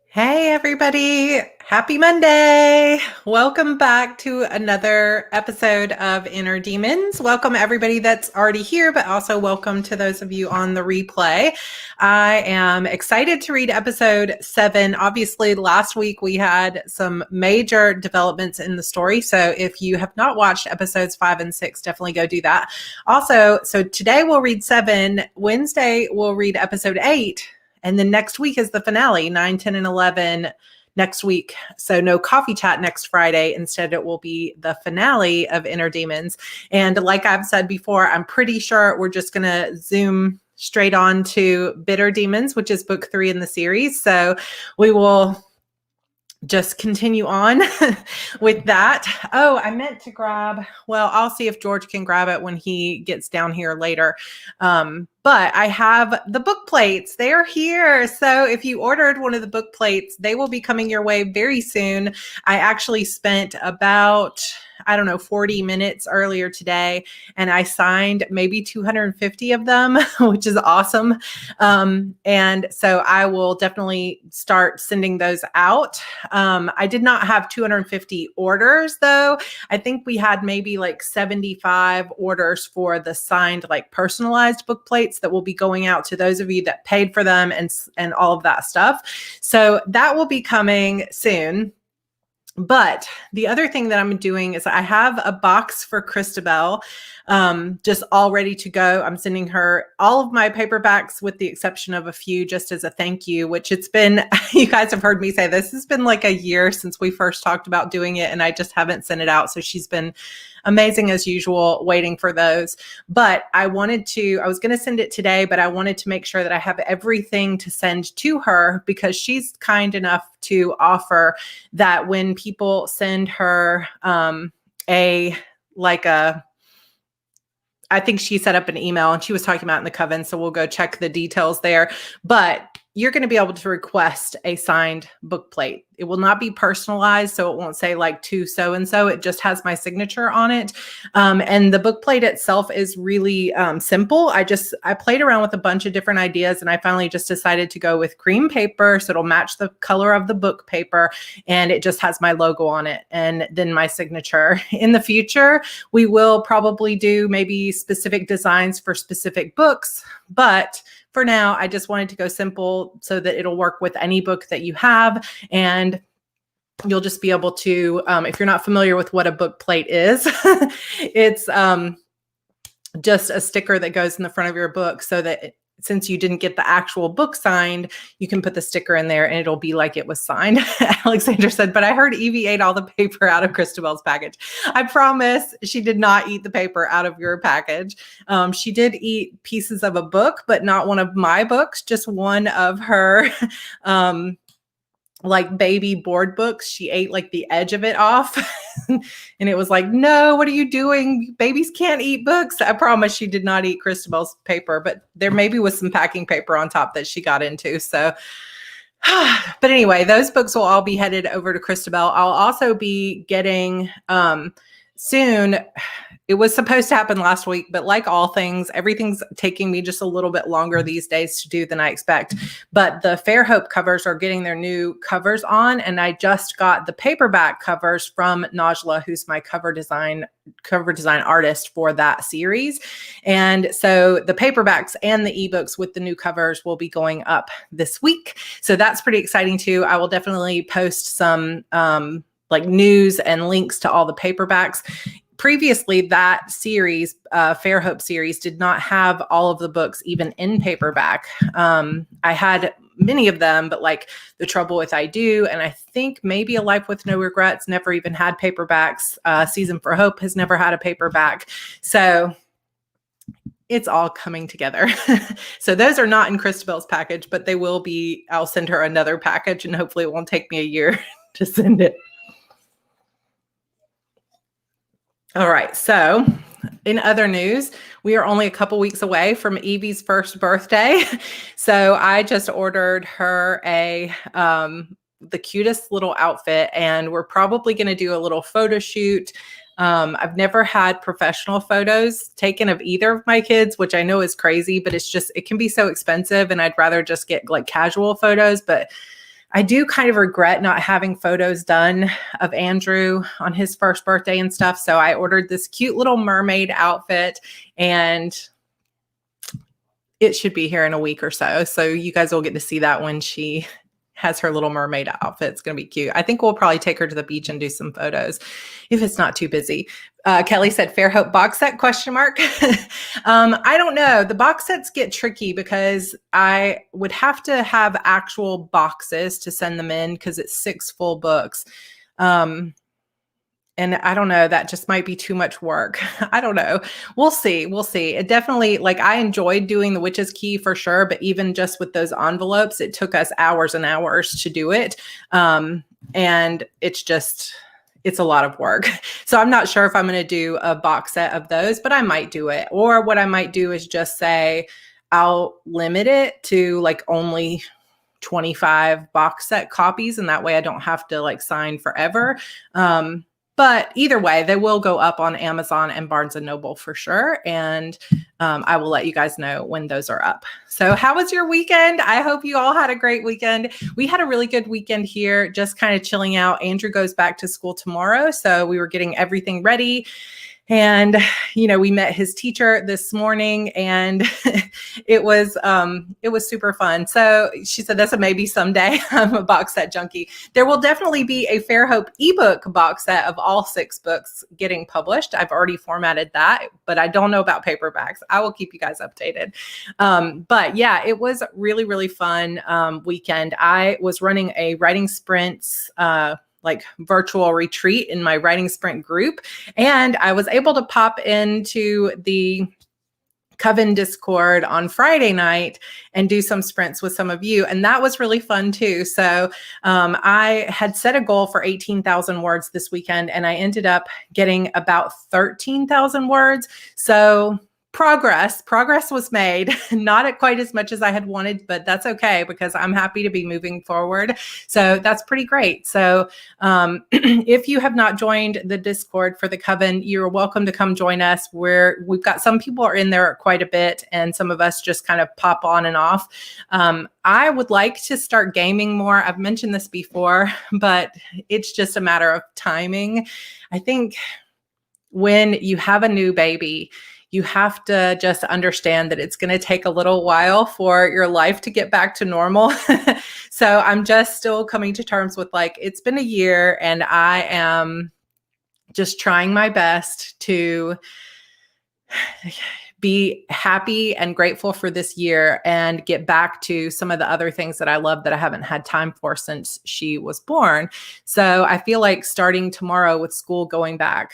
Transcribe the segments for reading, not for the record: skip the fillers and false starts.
Hey, everybody. Happy Monday. Welcome back to another episode of Inner Demons. Welcome, everybody that's already here, but also welcome to those of you on the replay. I am excited to read episode 7. Obviously, last week we had some major developments in the story. So if you have not watched episodes 5 and 6, definitely go do that. Also, so today we'll read 7. Wednesday, we'll read episode 8. And then next week is the finale, 9, 10, and 11 next week. So no coffee chat next Friday. Instead, it will be the finale of Inner Demons. And like I've said before, I'm pretty sure we're just going to zoom straight on to Bitter Demons, which is book 3 in the series. So we will just continue on with that. Oh, I meant to grab, well, I'll see if George can grab it when he gets down here later. But I have the book plates. They're here. So if you ordered one of the book plates, they will be coming your way very soon. I actually spent about 40 minutes earlier today, and I signed maybe 250 of them, which is awesome. And so I will definitely start sending those out. I did not have 250 orders though. I think we had maybe like 75 orders for the signed, like personalized book plates that will be going out to those of you that paid for them and all of that stuff. So that will be coming soon. But the other thing that I'm doing is I have a box for Christabel, just all ready to go. I'm sending her all of my paperbacks with the exception of a few just as a thank you, which it's been, you guys have heard me say this has been like a year since we first talked about doing it, and I just haven't sent it out. So she's been amazing as usual, waiting for those. But I was going to send it today, but I wanted to make sure that I have everything to send to her because she's kind enough to offer that when people send her I think she set up an email and she was talking about in the coven. So we'll go check the details there, but you're going to be able to request a signed book plate. It will not be personalized. So it won't say like to so-and-so. It just has my signature on it. And the book plate itself is really simple. I played around with a bunch of different ideas and I finally just decided to go with cream paper. So it'll match the color of the book paper and it just has my logo on it and then my signature. In the future, we will probably do maybe specific designs for specific books, but for now, I just wanted to go simple so that it'll work with any book that you have. And you'll just be able to, if you're not familiar with what a book plate is, it's just a sticker that goes in the front of your book so that since you didn't get the actual book signed, you can put the sticker in there and it'll be like it was signed. Alexander said, but I heard Evie ate all the paper out of Christabel's package. I promise she did not eat the paper out of your package. She did eat pieces of a book, but not one of my books, just one of her like baby board books. She ate like the edge of it off and it was like, no, what are you doing? Babies can't eat books. I promise she did not eat Christabel's paper, but there maybe was some packing paper on top that she got into. So, but anyway, those books will all be headed over to Christabel. I'll also be getting soon. It was supposed to happen last week, but like all things, everything's taking me just a little bit longer these days to do than I expect. But the Fairhope covers are getting their new covers on, and I just got the paperback covers from Najla, who's my cover design artist for that series. And so the paperbacks and the ebooks with the new covers will be going up this week. So that's pretty exciting too. I will definitely post some like news and links to all the paperbacks. Previously, that series, Fairhope series, did not have all of the books even in paperback. I had many of them, but like The Trouble with I Do, and I think maybe A Life with No Regrets never even had paperbacks. Season for Hope has never had a paperback. So it's all coming together. So those are not in Christabel's package, but they will be. I'll send her another package and hopefully it won't take me a year to send it. All right. So in other news, we are only a couple weeks away from Evie's first birthday. So I just ordered her the cutest little outfit, and we're probably going to do a little photo shoot. I've never had professional photos taken of either of my kids, which I know is crazy, but it can be so expensive, and I'd rather just get like casual photos. But I do kind of regret not having photos done of Andrew on his first birthday and stuff. So I ordered this cute little mermaid outfit, and it should be here in a week or so. So you guys will get to see that when she has her little mermaid outfit. It's going to be cute. I think we'll probably take her to the beach and do some photos if it's not too busy. Kelly said, Fairhope box set, question mark. I don't know. The box sets get tricky because I would have to have actual boxes to send them in because it's 6 full books. And I don't know, that just might be too much work. I don't know. We'll see. We'll see. It definitely, like, I enjoyed doing the Witch's Key for sure, but even just with those envelopes, it took us hours and hours to do it. And it's a lot of work. So I'm not sure if I'm going to do a box set of those, but I might do it. Or what I might do is just say, I'll limit it to like only 25 box set copies. And that way I don't have to like sign forever. But either way, they will go up on Amazon and Barnes & Noble for sure. And I will let you guys know when those are up. So how was your weekend? I hope you all had a great weekend. We had a really good weekend here, just kind of chilling out. Andrew goes back to school tomorrow. So we were getting everything ready. And, we met his teacher this morning, and it was super fun. So she said, that's a maybe someday. I'm a box set junkie. There will definitely be a Fairhope ebook box set of all 6 books getting published. I've already formatted that, but I don't know about paperbacks. I will keep you guys updated. But yeah, it was really, really fun weekend. I was running a writing sprints like virtual retreat in my writing sprint group. And I was able to pop into the Coven Discord on Friday night and do some sprints with some of you. And that was really fun too. So I had set a goal for 18,000 words this weekend, and I ended up getting about 13,000 words. So progress was made, not at quite as much as I had wanted, but that's okay because I'm happy to be moving forward. So that's pretty great. So if you have not joined the Discord for the Coven, you're welcome to come join us. We've got some people are in there quite a bit, and some of us just kind of pop on and off. I would like to start gaming more. I've mentioned this before, but it's just a matter of timing. I think when you have a new baby, you have to just understand that it's going to take a little while for your life to get back to normal. So I'm just still coming to terms with like, it's been a year and I am just trying my best to be happy and grateful for this year and get back to some of the other things that I love that I haven't had time for since she was born. So I feel like starting tomorrow with school going back,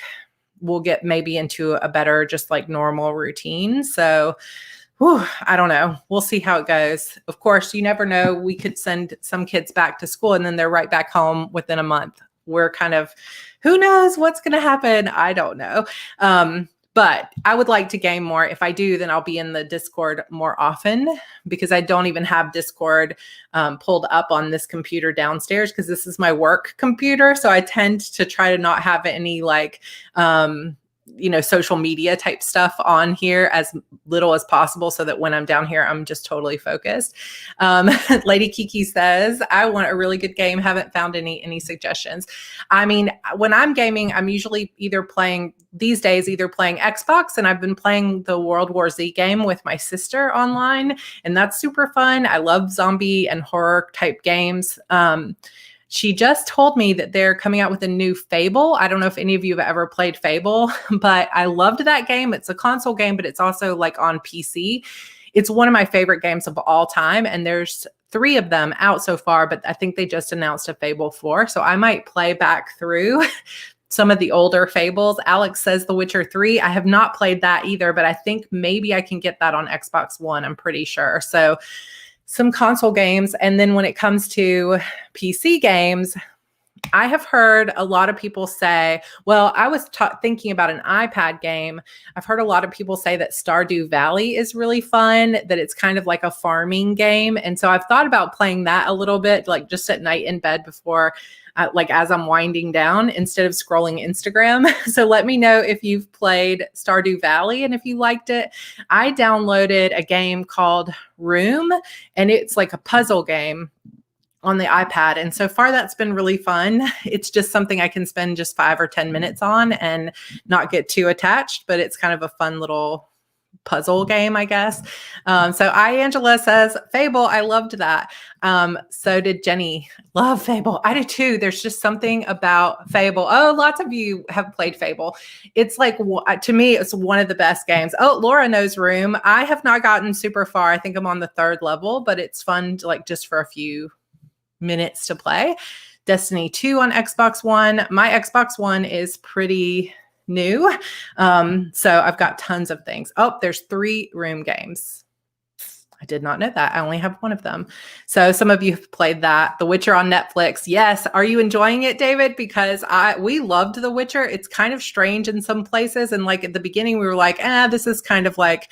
we'll get maybe into a better, just like normal routine. So, I don't know. We'll see how it goes. Of course, you never know. We could send some kids back to school and then they're right back home within a month. We're kind of, who knows what's going to happen? I don't know. But I would like to game more. If I do, then I'll be in the Discord more often because I don't even have Discord pulled up on this computer downstairs because this is my work computer. So I tend to try to not have any like, social media type stuff on here as little as possible so that when I'm down here, I'm just totally focused. Lady Kiki says, I want a really good game. Haven't found any suggestions. I mean, when I'm gaming, I'm usually either playing Xbox, and I've been playing the World War Z game with my sister online, and that's super fun. I love zombie and horror type games. She just told me that they're coming out with a new Fable. I don't know if any of you have ever played Fable, but I loved that game. It's a console game, but it's also like on PC. It's one of my favorite games of all time. And there's 3 of them out so far, but I think they just announced a Fable 4. So I might play back through some of the older Fables. Alex says The Witcher 3. I have not played that either, but I think maybe I can get that on Xbox One. I'm pretty sure. So some console games. And then when it comes to PC games, I have heard a lot of people say, well, I was thinking about an iPad game. I've heard a lot of people say that Stardew Valley is really fun, that it's kind of like a farming game. And so I've thought about playing that a little bit, like just at night in bed before, as I'm winding down instead of scrolling Instagram. So let me know if you've played Stardew Valley and if you liked it. I downloaded a game called Room, and it's like a puzzle game on the iPad. And so far that's been really fun. It's just something I can spend just 5 or 10 minutes on and not get too attached, but it's kind of a fun little puzzle game, I guess. So Angela says, Fable, I loved that. So did Jenny. Love Fable. I do too. There's just something about Fable. Oh, lots of you have played Fable. It's like, to me, it's one of the best games. Oh, Laura knows Room. I have not gotten super far. I think I'm on the 3rd level, but it's fun to, like, just for a few minutes to play. Destiny 2 on Xbox One. My Xbox One is pretty new. So I've got tons of things. Oh, there's 3 Room games. I did not know that. I only have one of them. So some of you have played that. The Witcher on Netflix. Yes. Are you enjoying it, David? Because we loved The Witcher. It's kind of strange in some places. And like at the beginning, we were like, this is kind of like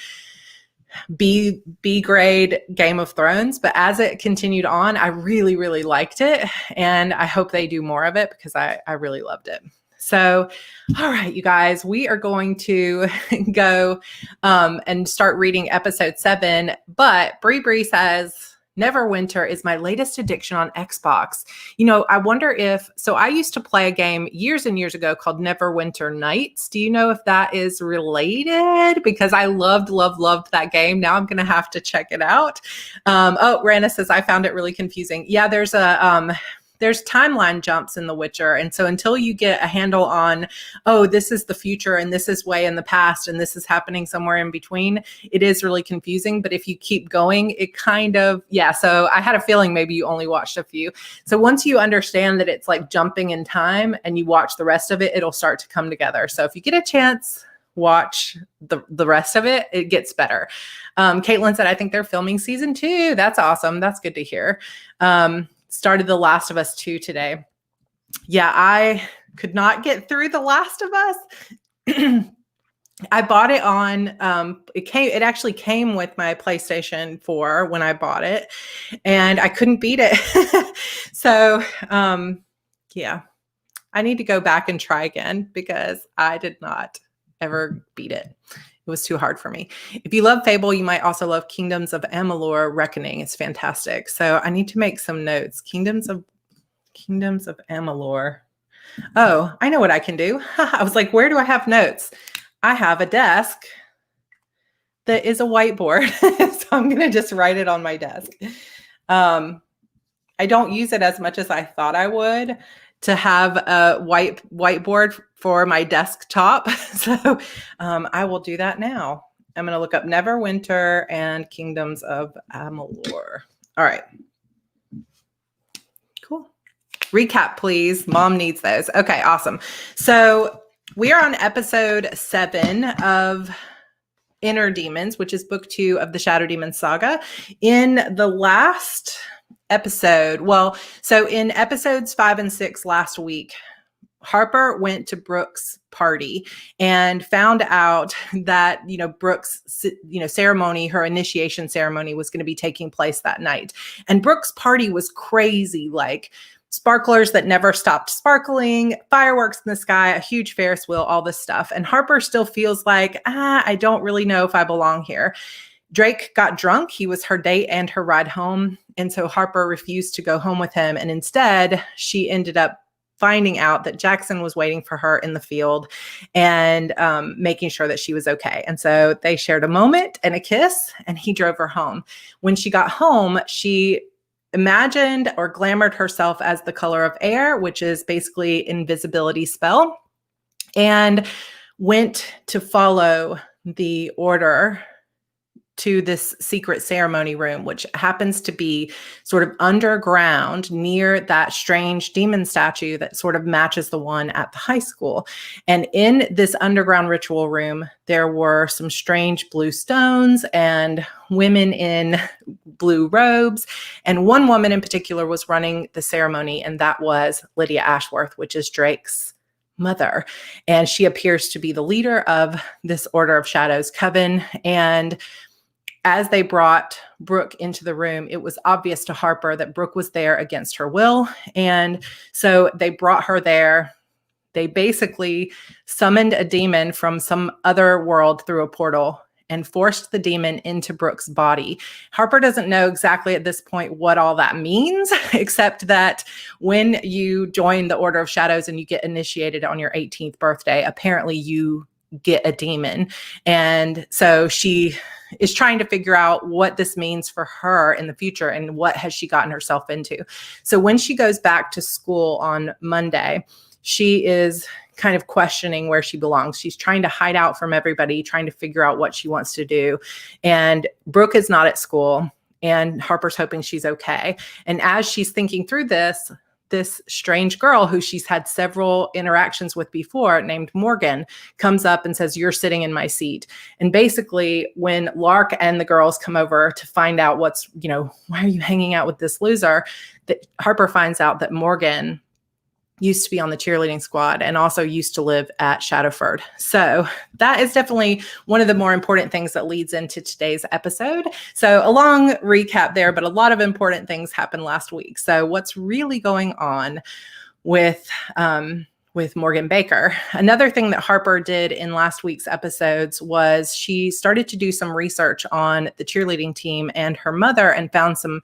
B grade Game of Thrones. But as it continued on, I really, really liked it. And I hope they do more of it because I really loved it. So, all right, you guys, we are going to go and start reading episode 7. But Bree says, Neverwinter is my latest addiction on Xbox. You know, I wonder so I used to play a game years and years ago called Neverwinter Nights. Do you know if that is related? Because I loved that game. Now I'm going to have to check it out. Rana says, I found it really confusing. Yeah, there's timeline jumps in The Witcher. And so until you get a handle on, this is the future and this is way in the past and this is happening somewhere in between, it is really confusing. But if you keep going, it kind of, so I had a feeling maybe you only watched a few. So once you understand that it's like jumping in time and you watch the rest of it, it'll start to come together. So if you get a chance, watch the rest of it, it gets better. Caitlin said, I think they're filming season 2. That's awesome. That's good to hear. Started The Last of Us 2 today. Yeah, I could not get through The Last of Us. I bought it on, it actually came with my PlayStation 4 when I bought it, and I couldn't beat it. So, I need to go back and try again because I did not ever beat it. It was too hard for me. If you love Fable, you might also love Kingdoms of Amalur Reckoning. It's fantastic. So I need to make some notes. Kingdoms of Amalur. Oh, I know what I can do. I was like, where do I have notes? I have a desk that is a whiteboard. So I'm going to just write it on my desk. I don't use it as much as I thought I would to have a whiteboard for my desktop. So I will do that now. I'm going to look up Neverwinter and Kingdoms of Amalur. All right. Cool. Recap, please. Mom needs those. Okay, awesome. So we are on episode 7 of Inner Demons, which is book 2 of the Shadow Demon Saga. In the last episode, so in episodes 5 and 6 last week, Harper went to Brooke's party and found out that, Brooke's, ceremony, her initiation ceremony was going to be taking place that night. And Brooke's party was crazy, like sparklers that never stopped sparkling, fireworks in the sky, a huge Ferris wheel, all this stuff. And Harper still feels like, I don't really know if I belong here. Drake got drunk. He was her date and her ride home. And so Harper refused to go home with him. And instead, she ended up finding out that Jackson was waiting for her in the field and making sure that she was okay. And so they shared a moment and a kiss, and he drove her home. When she got home, she imagined or glamored herself as the color of air, which is basically invisibility spell, and went to follow the order to this secret ceremony room, which happens to be sort of underground near that strange demon statue that sort of matches the one at the high school. And in this underground ritual room, there were some strange blue stones and women in blue robes. And one woman in particular was running the ceremony, and that was Lydia Ashworth, which is Drake's mother. And she appears to be the leader of this Order of Shadows coven. And as they brought Brooke into the room, it was obvious to Harper that Brooke was there against her will. And so they brought her there. They basically summoned a demon from some other world through a portal and forced the demon into Brooke's body. Harper doesn't know exactly at this point what all that means, except that when you join the Order of Shadows and you get initiated on your 18th birthday, apparently you get a demon. And so she is trying to figure out what this means for her in the future and what has she gotten herself into. So when she goes back to school on Monday, she is kind of questioning where she belongs. She's trying to hide out from everybody, trying to figure out what she wants to do. And Brooke is not at school, and Harper's hoping she's okay. And as she's thinking through this strange girl who she's had several interactions with before, named Morgan, comes up and says, "You're sitting in my seat." And basically, when Lark and the girls come over to find out why are you hanging out with this loser, that Harper finds out that Morgan used to be on the cheerleading squad and also used to live at Shadowford. So that is definitely one of the more important things that leads into today's episode. So a long recap there, but a lot of important things happened last week. So what's really going on with Morgan Baker? Another thing that Harper did in last week's episodes was she started to do some research on the cheerleading team and her mother, and found some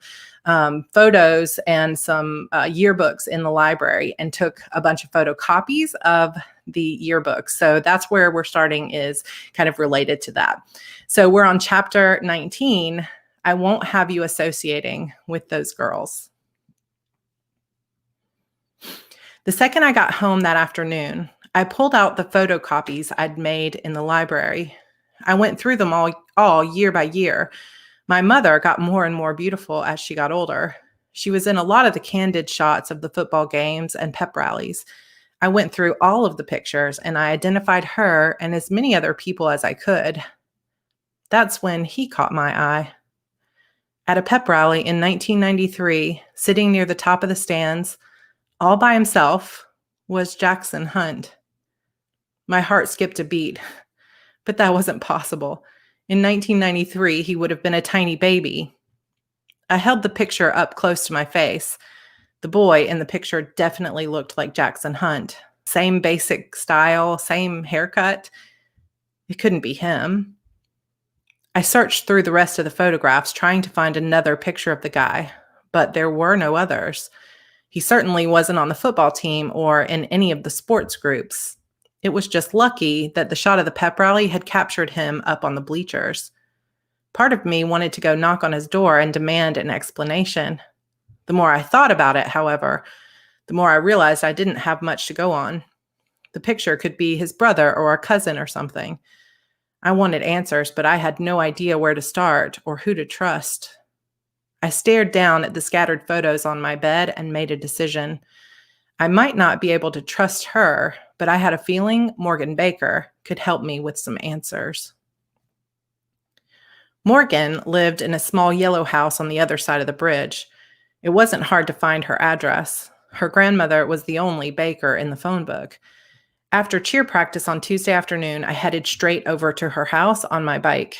photos and some yearbooks in the library, and took a bunch of photocopies of the yearbooks. So that's where we're starting, is kind of related to that. So we're on chapter 19. I won't have you associating with those girls. The second I got home that afternoon, I pulled out the photocopies I'd made in the library. I went through them all year by year. My mother got more and more beautiful as she got older. She was in a lot of the candid shots of the football games and pep rallies. I went through all of the pictures, and I identified her and as many other people as I could. That's when he caught my eye. At a pep rally in 1993, sitting near the top of the stands, all by himself, was Jackson Hunt. My heart skipped a beat, but that wasn't possible. In 1993, he would have been a tiny baby. I held the picture up close to my face. The boy in the picture definitely looked like Jackson Hunt. Same basic style, same haircut. It couldn't be him. I searched through the rest of the photographs, trying to find another picture of the guy, but there were no others. He certainly wasn't on the football team or in any of the sports groups. It was just lucky that the shot of the pep rally had captured him up on the bleachers. Part of me wanted to go knock on his door and demand an explanation. The more I thought about it, however, the more I realized I didn't have much to go on. The picture could be his brother or a cousin or something. I wanted answers, but I had no idea where to start or who to trust. I stared down at the scattered photos on my bed and made a decision. I might not be able to trust her, but I had a feeling Morgan Baker could help me with some answers. Morgan lived in a small yellow house on the other side of the bridge. It wasn't hard to find her address. Her grandmother was the only Baker in the phone book. After cheer practice on Tuesday afternoon, I headed straight over to her house on my bike.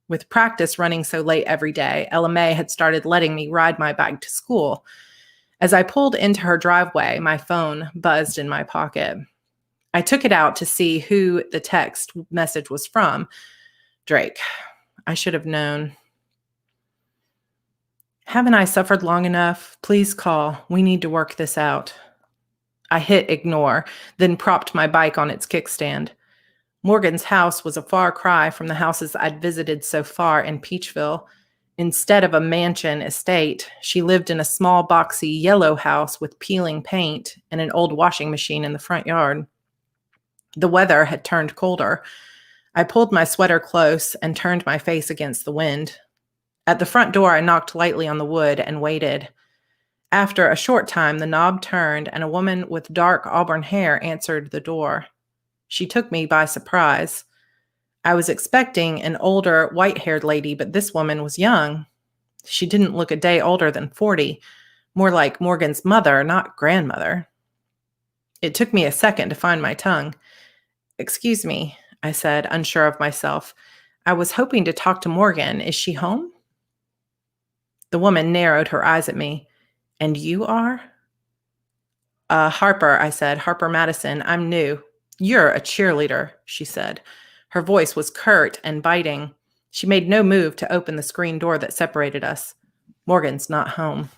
With practice running so late every day, Ella May had started letting me ride my bike to school. As I pulled into her driveway, my phone buzzed in my pocket. I took it out to see who the text message was from. Drake. I should have known. Haven't I suffered long enough? Please call. We need to work this out. I hit ignore, then propped my bike on its kickstand. Morgan's house was a far cry from the houses I'd visited so far in Peachville. Instead of a mansion estate, she lived in a small boxy yellow house with peeling paint and an old washing machine in the front yard. The weather had turned colder. I pulled my sweater close and turned my face against the wind. At the front door, I knocked lightly on the wood and waited. After a short time, the knob turned and a woman with dark auburn hair answered the door. She took me by surprise. I was expecting an older, white-haired lady, but this woman was young. She didn't look a day older than 40, more like Morgan's mother, not grandmother. It took me a second to find my tongue. "Excuse me," I said, unsure of myself. "I was hoping to talk to Morgan. Is she home?" The woman narrowed her eyes at me. "And you are?" Harper," I said. "Harper Madison. I'm new." "You're a cheerleader," she said. Her voice was curt and biting. She made no move to open the screen door that separated us. Morgan's not home.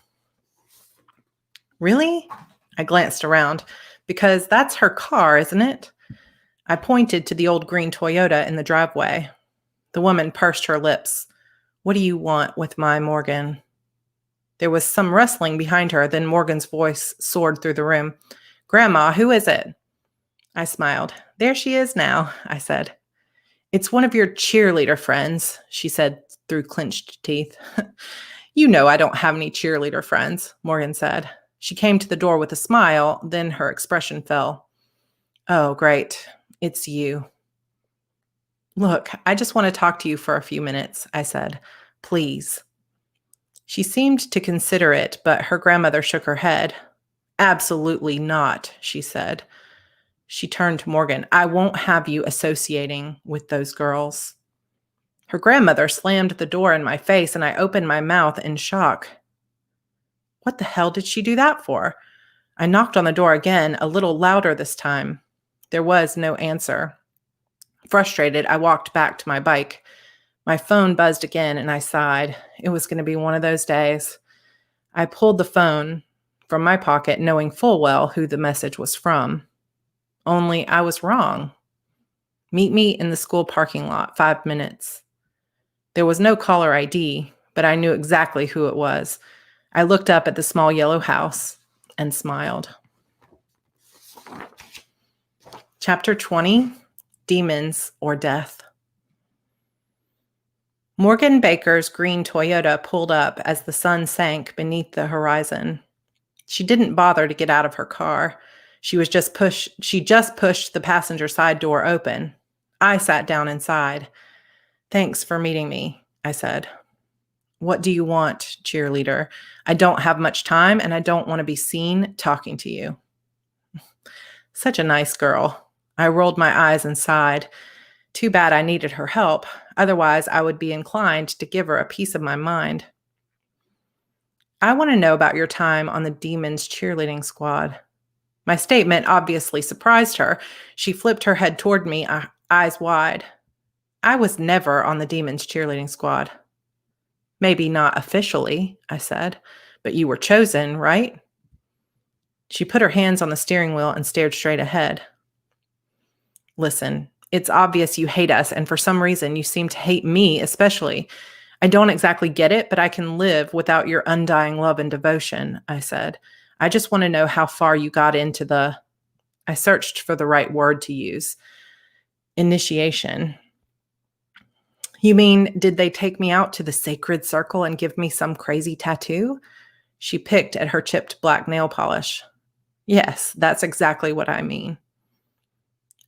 Really? I glanced around. Because that's her car, isn't it? I pointed to the old green Toyota in the driveway. The woman pursed her lips. What do you want with my Morgan? There was some rustling behind her, then Morgan's voice soared through the room. Grandma, who is it? I smiled. There she is now, I said. It's one of your cheerleader friends, she said through clenched teeth. You know I don't have any cheerleader friends, Morgan said. She came to the door with a smile, then her expression fell. Oh, great. It's you. Look, I just want to talk to you for a few minutes, I said. Please. She seemed to consider it, but her grandmother shook her head. Absolutely not, she said. She turned to Morgan. I won't have you associating with those girls. Her grandmother slammed the door in my face, and I opened my mouth in shock. What the hell did she do that for? I knocked on the door again, a little louder this time. There was no answer. Frustrated, I walked back to my bike. My phone buzzed again, and I sighed. It was going to be one of those days. I pulled the phone from my pocket, knowing full well who the message was from. Only I was wrong. Meet me in the school parking lot, 5 minutes. There was no caller ID, but I knew exactly who it was. I looked up at the small yellow house and smiled. Chapter 20, Demons or Death. Morgan Baker's green Toyota pulled up as the sun sank beneath the horizon. She didn't bother to get out of her car. She just pushed the passenger side door open. I sat down inside. Thanks for meeting me, I said. What do you want, cheerleader? I don't have much time, and I don't want to be seen talking to you. Such a nice girl. I rolled my eyes and sighed. Too bad I needed her help. Otherwise, I would be inclined to give her a piece of my mind. I want to know about your time on the Demons cheerleading squad. My statement obviously surprised her. She flipped her head toward me, eyes wide. I was never on the Demons cheerleading squad. Maybe not officially, I said, but you were chosen, right? She put her hands on the steering wheel and stared straight ahead. Listen, it's obvious you hate us, and for some reason you seem to hate me especially. I don't exactly get it, but I can live without your undying love and devotion, I said. I just want to know how far you got into I searched for the right word to use. Initiation. You mean, did they take me out to the sacred circle and give me some crazy tattoo? She picked at her chipped black nail polish. Yes, that's exactly what I mean.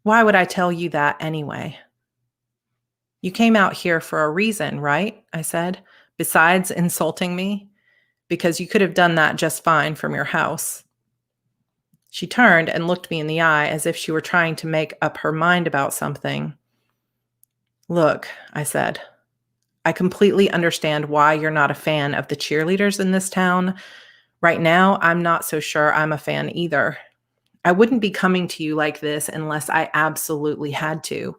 Why would I tell you that anyway? You came out here for a reason, right? I said, besides insulting me. Because you could have done that just fine from your house. She turned and looked me in the eye as if she were trying to make up her mind about something. Look, I said, I completely understand why you're not a fan of the cheerleaders in this town. Right now, I'm not so sure I'm a fan either. I wouldn't be coming to you like this unless I absolutely had to.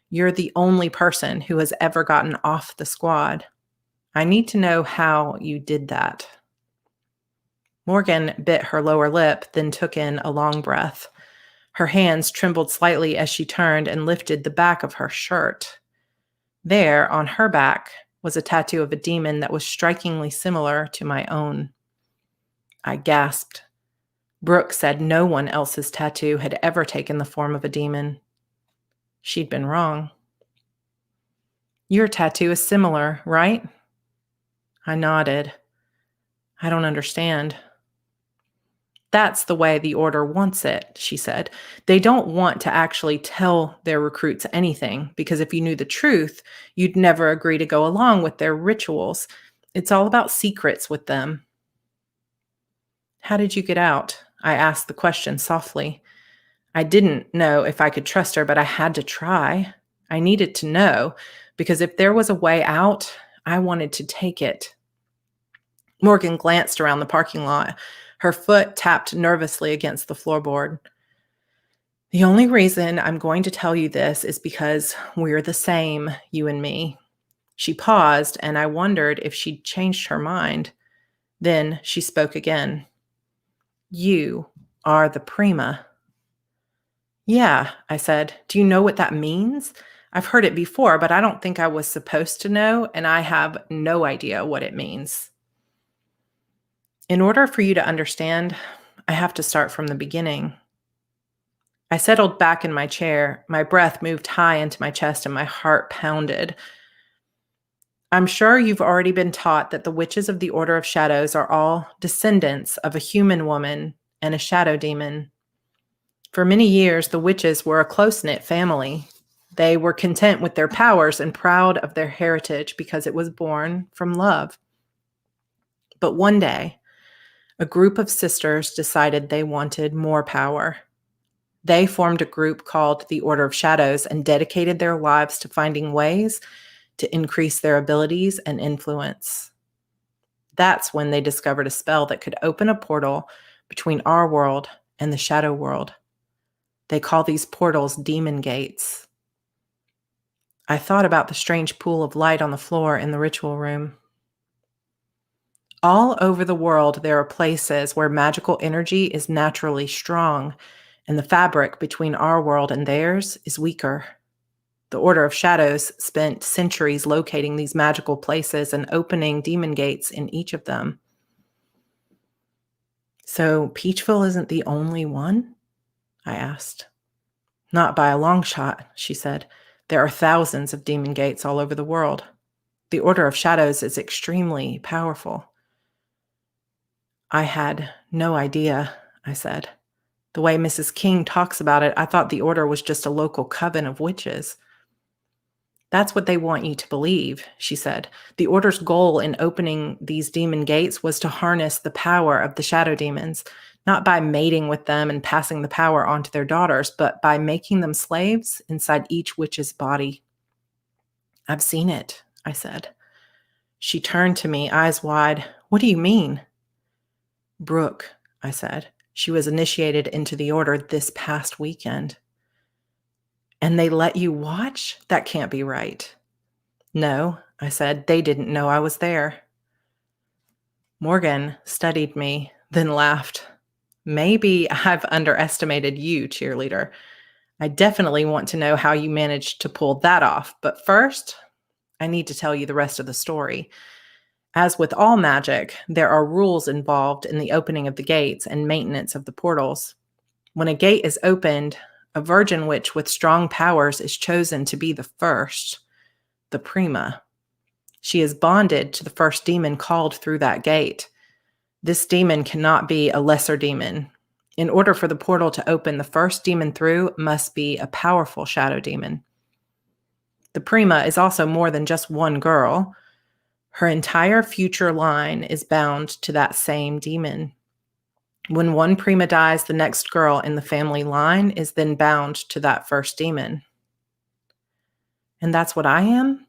You're the only person who has ever gotten off the squad. I need to know how you did that. Morgan bit her lower lip, then took in a long breath. Her hands trembled slightly as she turned and lifted the back of her shirt. There, on her back, was a tattoo of a demon that was strikingly similar to my own. I gasped. Brooke said no one else's tattoo had ever taken the form of a demon. She'd been wrong. Your tattoo is similar, right? I nodded. I don't understand. That's the way the order wants it, she said. They don't want to actually tell their recruits anything, because if you knew the truth, you'd never agree to go along with their rituals. It's all about secrets with them. How did you get out? I asked the question softly. I didn't know if I could trust her, but I had to try. I needed to know, because if there was a way out, I wanted to take it. Morgan glanced around the parking lot. Her foot tapped nervously against the floorboard. The only reason I'm going to tell you this is because we're the same, you and me. She paused, and I wondered if she'd changed her mind. Then she spoke again. You are the prima. Yeah, I said. Do you know what that means? I've heard it before, but I don't think I was supposed to know, and I have no idea what it means. In order for you to understand, I have to start from the beginning. I settled back in my chair. My breath moved high into my chest and my heart pounded. I'm sure you've already been taught that the witches of the Order of Shadows are all descendants of a human woman and a shadow demon. For many years, the witches were a close-knit family. They were content with their powers and proud of their heritage because it was born from love. But one day, a group of sisters decided they wanted more power. They formed a group called the Order of Shadows and dedicated their lives to finding ways to increase their abilities and influence. That's when they discovered a spell that could open a portal between our world and the shadow world. They call these portals demon gates. I thought about the strange pool of light on the floor in the ritual room. All over the world, there are places where magical energy is naturally strong, and the fabric between our world and theirs is weaker. The Order of Shadows spent centuries locating these magical places and opening demon gates in each of them. So Peachville isn't the only one? I asked. Not by a long shot, she said. There are thousands of demon gates all over the world. The Order of Shadows is extremely powerful. I had no idea, I said. The way Mrs. King talks about it, I thought the Order was just a local coven of witches. That's what they want you to believe, she said. The Order's goal in opening these demon gates was to harness the power of the shadow demons, not by mating with them and passing the power on to their daughters, but by making them slaves inside each witch's body. I've seen it, I said. She turned to me, eyes wide. What do you mean? Brooke, I said. She was initiated into the Order this past weekend. And they let you watch? That can't be right. No, I said. They didn't know I was there. Morgan studied me, then laughed. Maybe I've underestimated you, cheerleader. I definitely want to know how you managed to pull that off. But first, I need to tell you the rest of the story. As with all magic, there are rules involved in the opening of the gates and maintenance of the portals. When a gate is opened, a virgin witch with strong powers is chosen to be the first, the prima. She is bonded to the first demon called through that gate. This demon cannot be a lesser demon. In order for the portal to open, the first demon through must be a powerful shadow demon. The prima is also more than just one girl. Her entire future line is bound to that same demon. When one prima dies, the next girl in the family line is then bound to that first demon. And that's what I am?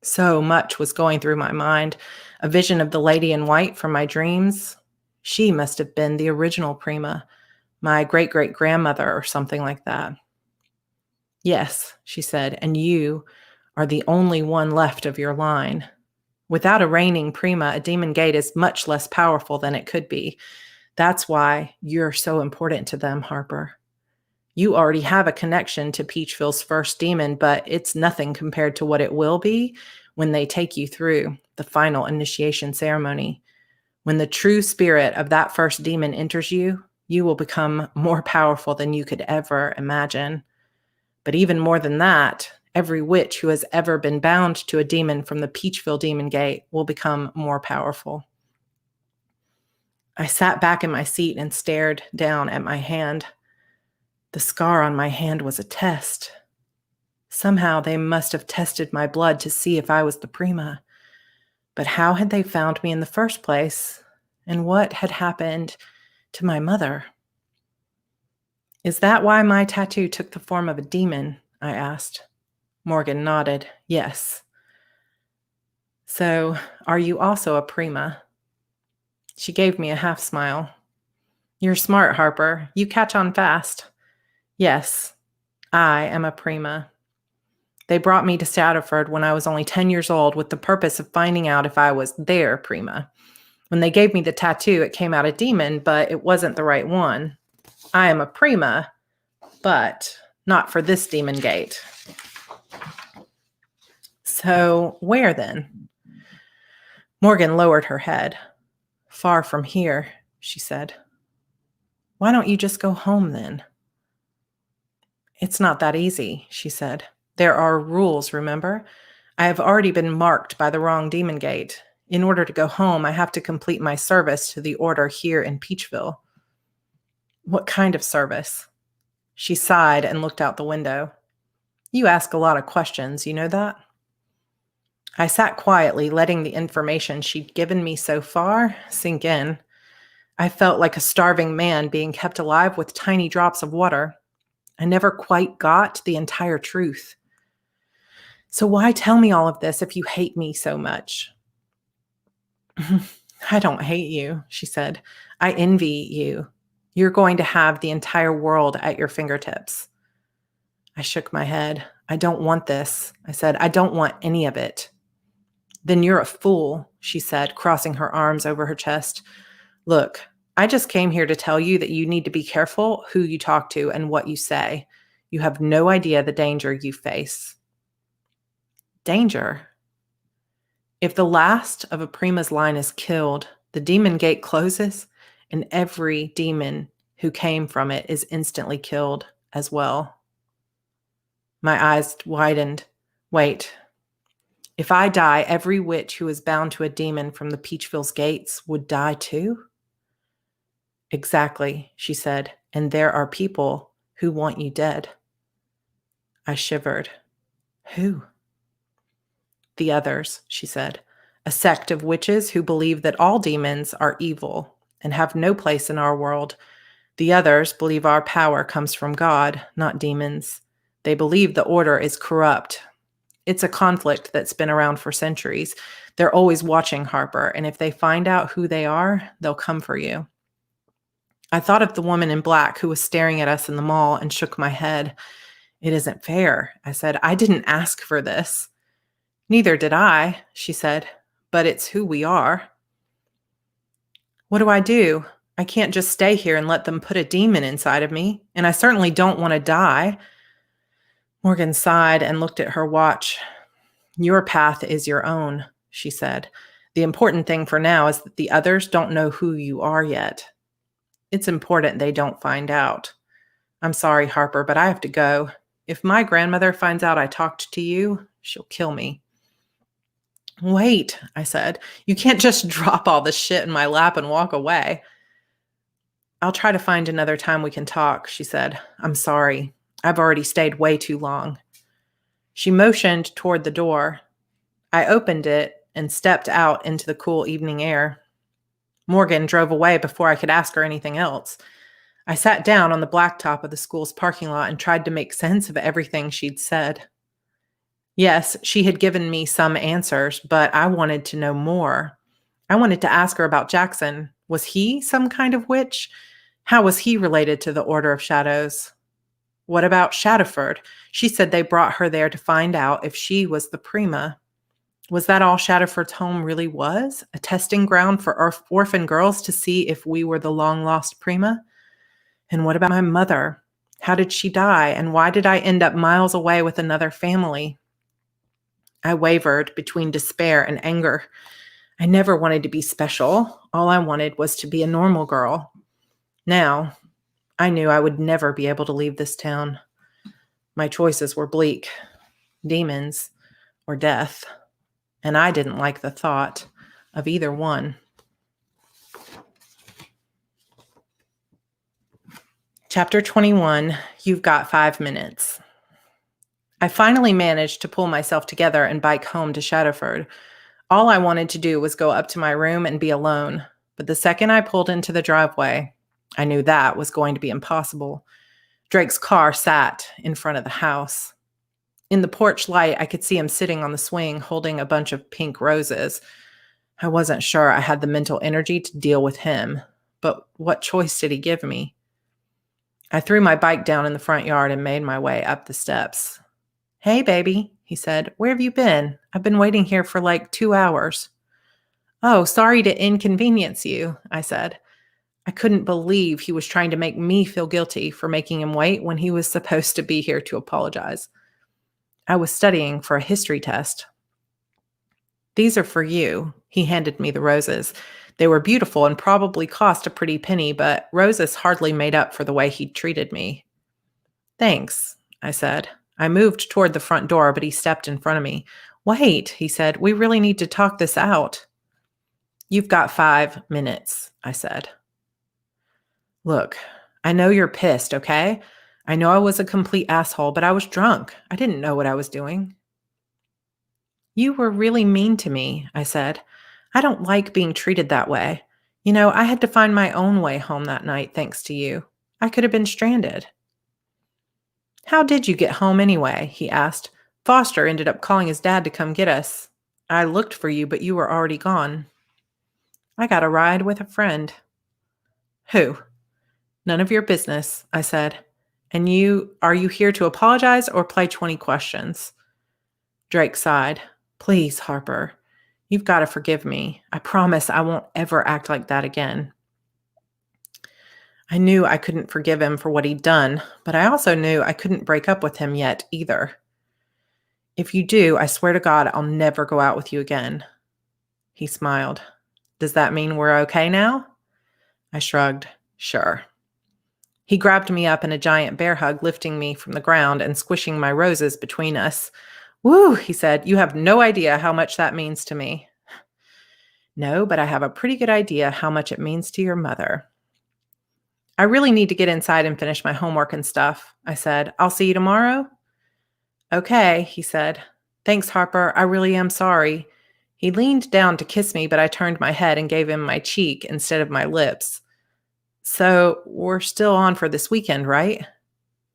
So much was going through my mind. A vision of the lady in white from my dreams. She must have been the original prima, my great-great-grandmother or something like that. Yes, she said, and you are the only one left of your line. Without a reigning prima, a demon gate is much less powerful than it could be. That's why you're so important to them, Harper. You already have a connection to Peachville's first demon, but it's nothing compared to what it will be when they take you through the final initiation ceremony. When the true spirit of that first demon enters you, you will become more powerful than you could ever imagine. But even more than that, every witch who has ever been bound to a demon from the Peachville Demon Gate will become more powerful. I sat back in my seat and stared down at my hand. The scar on my hand was a test. Somehow they must have tested my blood to see if I was the prima. But how had they found me in the first place? And what had happened to my mother? Is that why my tattoo took the form of a demon? I asked. Morgan nodded. Yes. So, are you also a prima? She gave me a half smile. You're smart, Harper. You catch on fast. Yes, I am a prima. They brought me to Shadowford when I was only 10 years old with the purpose of finding out if I was their prima. When they gave me the tattoo, it came out a demon, but it wasn't the right one. I am a prima, but not for this demon gate. So where then? Morgan lowered her head. Far from here, she said. Why don't you just go home then? It's not that easy, she said. There are rules, remember? I have already been marked by the wrong demon gate. In order to go home, I have to complete my service to the order here in Peachville. What kind of service? She sighed and looked out the window. You ask a lot of questions, you know that? I sat quietly, letting the information she'd given me so far sink in. I felt like a starving man being kept alive with tiny drops of water. I never quite got the entire truth. So why tell me all of this if you hate me so much? I don't hate you, she said. I envy you. You're going to have the entire world at your fingertips. I shook my head. I don't want this. I said, I don't want any of it. Then you're a fool, she said, crossing her arms over her chest. Look, I just came here to tell you that you need to be careful who you talk to and what you say. You have no idea the danger you face. Danger? If the last of a prima's line is killed, the demon gate closes, and every demon who came from it is instantly killed as well. My eyes widened. Wait. If I die, every witch who is bound to a demon from the Peachville's gates would die too? Exactly, she said, and there are people who want you dead. I shivered. Who? The others, she said, a sect of witches who believe that all demons are evil and have no place in our world. The others believe our power comes from God, not demons. They believe the order is corrupt. It's a conflict that's been around for centuries. They're always watching Harper, and if they find out who they are, they'll come for you. I thought of the woman in black who was staring at us in the mall and shook my head. It isn't fair, I said. I didn't ask for this. Neither did I, she said, but it's who we are. What do I do? I can't just stay here and let them put a demon inside of me, and I certainly don't want to die. Morgan sighed and looked at her watch. Your path is your own, she said. The important thing for now is that the others don't know who you are yet. It's important they don't find out. I'm sorry, Harper, but I have to go. If my grandmother finds out I talked to you, she'll kill me. Wait, I said. You can't just drop all this shit in my lap and walk away. I'll try to find another time we can talk, she said. I'm sorry. I've already stayed way too long. She motioned toward the door. I opened it and stepped out into the cool evening air. Morgan drove away before I could ask her anything else. I sat down on the blacktop of the school's parking lot and tried to make sense of everything she'd said. Yes, she had given me some answers, but I wanted to know more. I wanted to ask her about Jackson. Was he some kind of witch? How was he related to the Order of Shadows? What about Shadowford? She said they brought her there to find out if she was the prima. Was that all Shadowford's home really was? A testing ground for orphan girls to see if we were the long-lost prima? And what about my mother? How did she die? And why did I end up miles away with another family? I wavered between despair and anger. I never wanted to be special. All I wanted was to be a normal girl. Now, I knew I would never be able to leave this town. My choices were bleak. Demons or death. And I didn't like the thought of either one. Chapter 21, You've Got 5 Minutes. I finally managed to pull myself together and bike home to Shadowford. All I wanted to do was go up to my room and be alone. But the second I pulled into the driveway, I knew that was going to be impossible. Drake's car sat in front of the house. In the porch light, I could see him sitting on the swing holding a bunch of pink roses. I wasn't sure I had the mental energy to deal with him, but what choice did he give me? I threw my bike down in the front yard and made my way up the steps. Hey, baby, he said. Where have you been? I've been waiting here for like 2 hours. Oh, sorry to inconvenience you, I said. I couldn't believe he was trying to make me feel guilty for making him wait when he was supposed to be here to apologize. I was studying for a history test. These are for you. He handed me the roses. They were beautiful and probably cost a pretty penny, but roses hardly made up for the way he'd treated me. Thanks, I said. I moved toward the front door, but he stepped in front of me. Wait, he said. We really need to talk this out. You've got 5 minutes, I said. Look, I know you're pissed, okay? I know I was a complete asshole, but I was drunk. I didn't know what I was doing. You were really mean to me, I said. I don't like being treated that way. You know, I had to find my own way home that night thanks to you. I could have been stranded. How did you get home anyway? He asked. Foster ended up calling his dad to come get us. I looked for you, but you were already gone. I got a ride with a friend. Who? None of your business, I said. And are you here to apologize or play 20 questions? Drake sighed. Please, Harper, you've got to forgive me. I promise I won't ever act like that again. I knew I couldn't forgive him for what he'd done, but I also knew I couldn't break up with him yet either. If you do, I swear to God, I'll never go out with you again. He smiled. Does that mean we're okay now? I shrugged. Sure. He grabbed me up in a giant bear hug, lifting me from the ground and squishing my roses between us. Woo, he said, you have no idea how much that means to me. No, but I have a pretty good idea how much it means to your mother. I really need to get inside and finish my homework and stuff, I said. I'll see you tomorrow. Okay, he said. Thanks, Harper. I really am sorry. He leaned down to kiss me, but I turned my head and gave him my cheek instead of my lips. So we're still on for this weekend, right?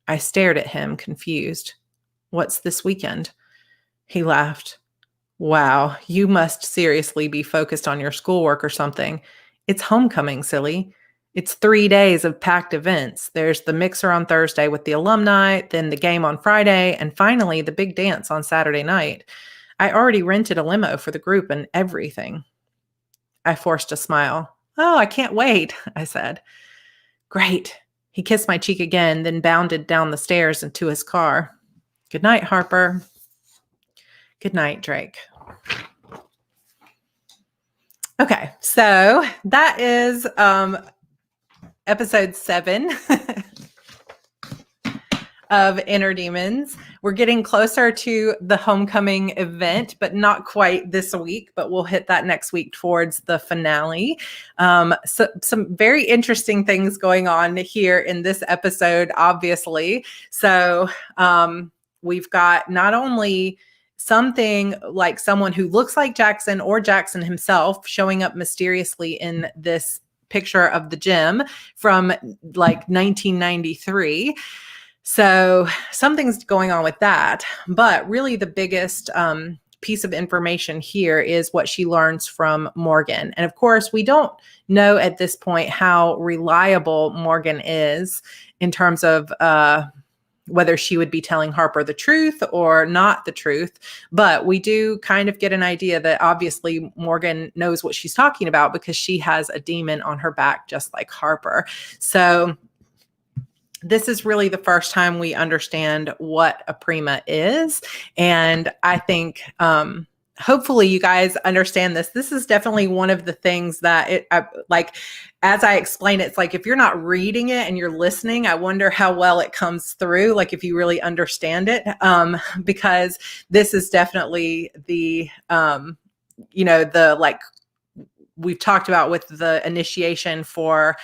I stared at him, confused. What's this weekend? He laughed. Wow, you must seriously be focused on your schoolwork or something. It's homecoming, silly. It's 3 days of packed events. There's the mixer on Thursday with the alumni, then the game on Friday, and finally the big dance on Saturday night. I already rented a limo for the group and everything. I forced a smile. Oh, I can't wait, I said. Great. He kissed my cheek again, then bounded down the stairs into his car. Good night, Harper. Good night, Drake. Okay, so that is episode 7 of Inner Demons. We're getting closer to the homecoming event, but not quite this week, but we'll hit that next week towards the finale. So some very interesting things going on here in this episode, obviously. So we've got not only something like someone who looks like Jackson or Jackson himself showing up mysteriously in this picture of the gym from like 1993. So something's going on with that. But really the biggest piece of information here is what she learns from Morgan. And of course, we don't know at this point how reliable Morgan is in terms of whether she would be telling Harper the truth or not the truth. But we do kind of get an idea that obviously Morgan knows what she's talking about because she has a demon on her back, just like Harper. So this is really the first time we understand what a prima is. And I think hopefully you guys understand this. This is definitely one of the things that like, as I explain it, it's like, if you're not reading it and you're listening, I wonder how well it comes through. Like if you really understand it, because this is definitely the, the, like we've talked about with the initiation for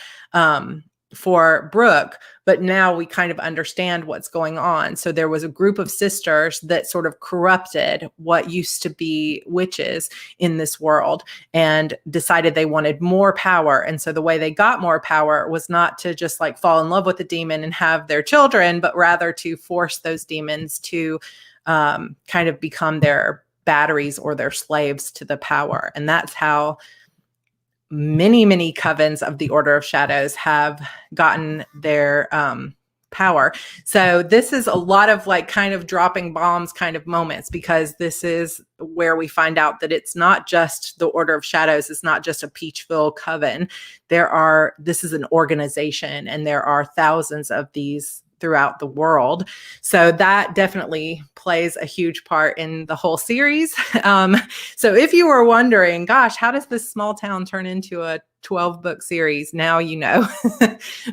Brooke, but now we kind of understand what's going on. So there was a group of sisters that sort of corrupted what used to be witches in this world and decided they wanted more power. And so the way they got more power was not to just like fall in love with the demon and have their children, but rather to force those demons to kind of become their batteries or their slaves to the power. And that's how many, many covens of the Order of Shadows have gotten their power. So this is a lot of like kind of dropping bombs kind of moments, because this is where we find out that it's not just the Order of Shadows. It's not just a Peachville coven. This is an organization, and there are thousands of these throughout the world. So that definitely plays a huge part in the whole series. So if you were wondering, gosh, how does this small town turn into a 12-book series? Now you know,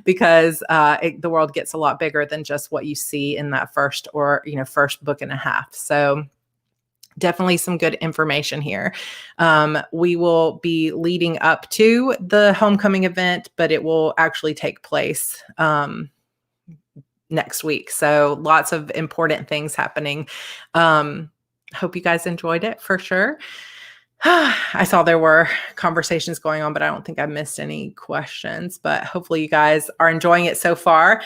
because the world gets a lot bigger than just what you see in that first book and a half. So definitely some good information here. We will be leading up to the homecoming event, but it will actually take place next week. So lots of important things happening. Hope you guys enjoyed it for sure. I saw there were conversations going on, but I don't think I missed any questions, but hopefully you guys are enjoying it so far.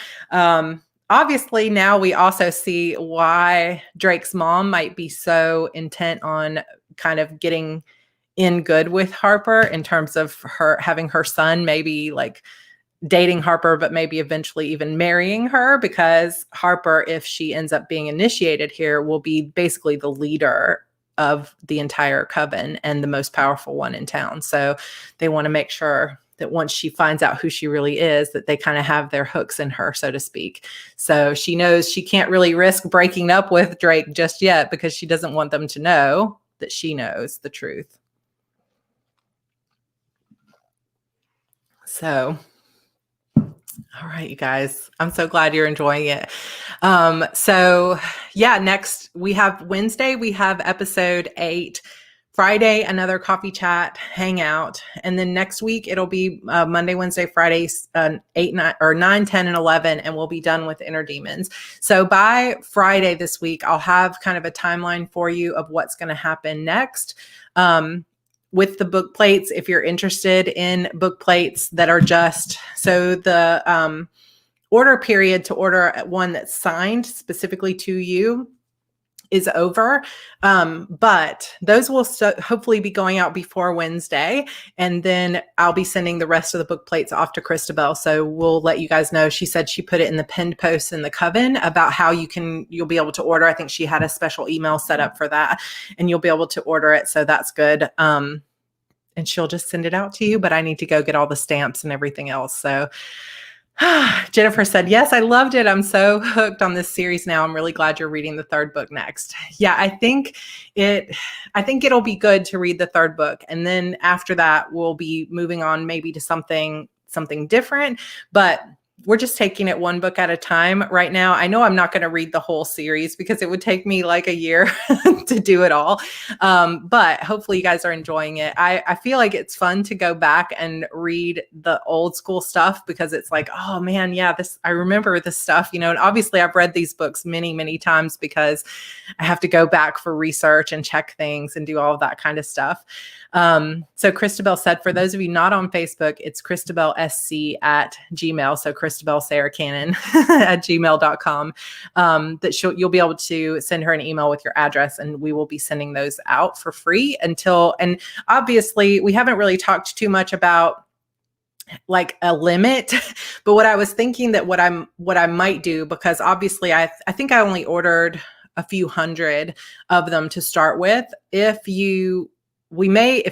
Obviously now we also see why Drake's mom might be so intent on kind of getting in good with Harper, in terms of her having her son maybe like dating Harper, but maybe eventually even marrying her, because Harper, if she ends up being initiated here, will be basically the leader of the entire coven and the most powerful one in town. So they want to make sure that once she finds out who she really is, that they kind of have their hooks in her, so to speak. So she knows she can't really risk breaking up with Drake just yet, because she doesn't want them to know that she knows the truth. So all right, you guys, I'm so glad you're enjoying it. So yeah, next we have Wednesday, we have episode 8, Friday, another coffee chat hangout. And then next week it'll be Monday, Wednesday, Friday, 8, 9, 10, and 11, and we'll be done with Inner Demons. So by Friday this week, I'll have kind of a timeline for you of what's going to happen next. With the book plates, if you're interested in book plates that are so the order period to order one that's signed specifically to you is over. But those will hopefully be going out before Wednesday. And then I'll be sending the rest of the book plates off to Christabel. So we'll let you guys know. She said she put it in the pinned post in the coven about how you'll be able to order. I think she had a special email set up for that, and you'll be able to order it. So that's good. And she'll just send it out to you, but I need to go get all the stamps and everything else. So Jennifer said, yes, I loved it. I'm so hooked on this series now. I'm really glad you're reading the 3rd book next. Yeah, I think it'll be good to read the 3rd book. And then after that, we'll be moving on maybe to something different, but we're just taking it one book at a time right now. I know I'm not going to read the whole series because it would take me like a year to do it all. But hopefully you guys are enjoying it. I feel like it's fun to go back and read the old school stuff, because it's like, oh man, yeah, I remember this stuff, and obviously I've read these books many, many times because I have to go back for research and check things and do all of that kind of stuff. So Christabel said, for those of you not on Facebook, it's ChristabelSC@gmail. So Christabel Sarra Cannon @gmail.com. That you'll be able to send her an email with your address, and we will be sending those out for free and obviously we haven't really talked too much about like a limit, but what I was thinking that what I might do, because obviously I think I only ordered a few hundred of them to start with. If